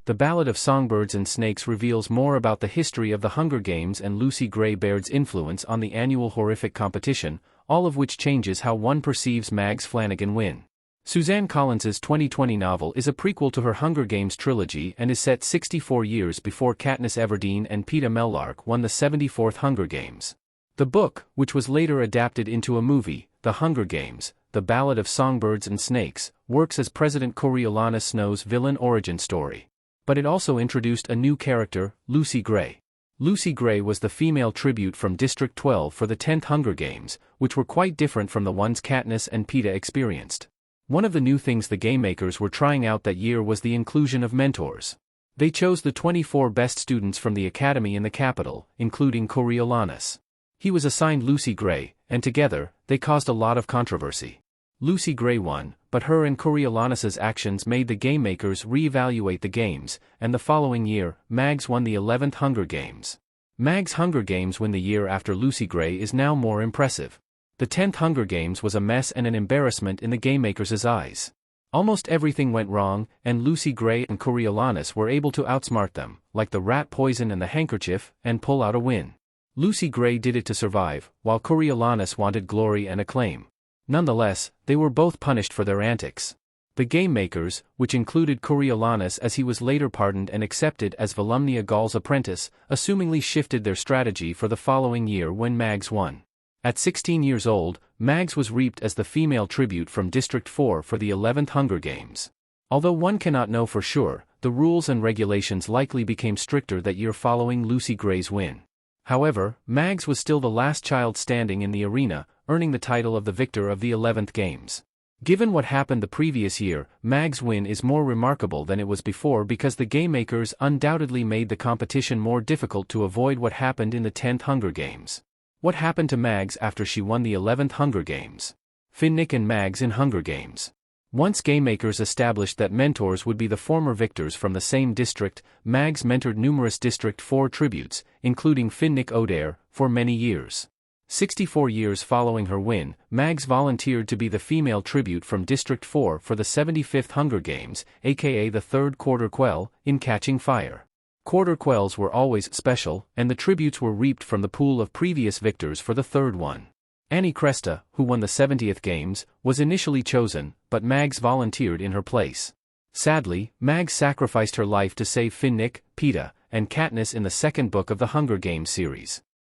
The Ballad of Songbirds and Snakes reveals more about the history of the Hunger Games and Lucy Gray Baird's influence on the annual horrific competition, all of which changes how one perceives Mags Flanagan win. Suzanne Collins's 2020 novel is a prequel to her Hunger Games trilogy and is set 64 years before Katniss Everdeen and Peeta Mellark won the 74th Hunger Games. The book, which was later adapted into a movie, The Hunger Games, The Ballad of Songbirds and Snakes, works as President Coriolanus Snow's villain origin story. But it also introduced a new character, Lucy Gray. Lucy Gray was the female tribute from District 12 for the 10th Hunger Games, which were quite different from the ones Katniss and Peeta experienced. One of the new things the game makers were trying out that year was the inclusion of mentors. They chose the 24 best students from the academy in the capital, including Coriolanus. He was assigned Lucy Gray, and together, they caused a lot of controversy. Lucy Gray won, but her and Coriolanus's actions made the game makers re-evaluate the games, and the following year, Mags won the 11th Hunger Games. Mags' Hunger Games win the year after Lucy Gray is now more impressive. The 10th Hunger Games was a mess and an embarrassment in the game makers' eyes. Almost everything went wrong, and Lucy Gray and Coriolanus were able to outsmart them, like the rat poison and the handkerchief, and pull out a win. Lucy Gray did it to survive, while Coriolanus wanted glory and acclaim. Nonetheless, they were both punished for their antics. The game makers, which included Coriolanus as he was later pardoned and accepted as Volumnia Gaul's apprentice, assumingly shifted their strategy for the following year when Mags won. At 16 years old, Mags was reaped as the female tribute from District 4 for the 11th Hunger Games. Although one cannot know for sure, the rules and regulations likely became stricter that year following Lucy Gray's win. However, Mags was still the last child standing in the arena, earning the title of the victor of the 11th Games. Given what happened the previous year, Mags' win is more remarkable than it was before because the game makers undoubtedly made the competition more difficult to avoid what happened in the 10th Hunger Games. What happened to Mags after she won the 11th Hunger Games? Finnick and Mags in Hunger Games. Once game makers established that mentors would be the former victors from the same district, Mags mentored numerous District 4 tributes, including Finnick Odair, for many years. 64 years following her win, Mags volunteered to be the female tribute from District 4 for the 75th Hunger Games, aka the third Quarter Quell, in Catching Fire. Quarter Quells were always special, and the tributes were reaped from the pool of previous victors for the third one. Annie Cresta, who won the 70th Games, was initially chosen, but Mags volunteered in her place. Sadly, Mags sacrificed her life to save Finnick, Peeta, and Katniss in the second book of the Hunger Games series.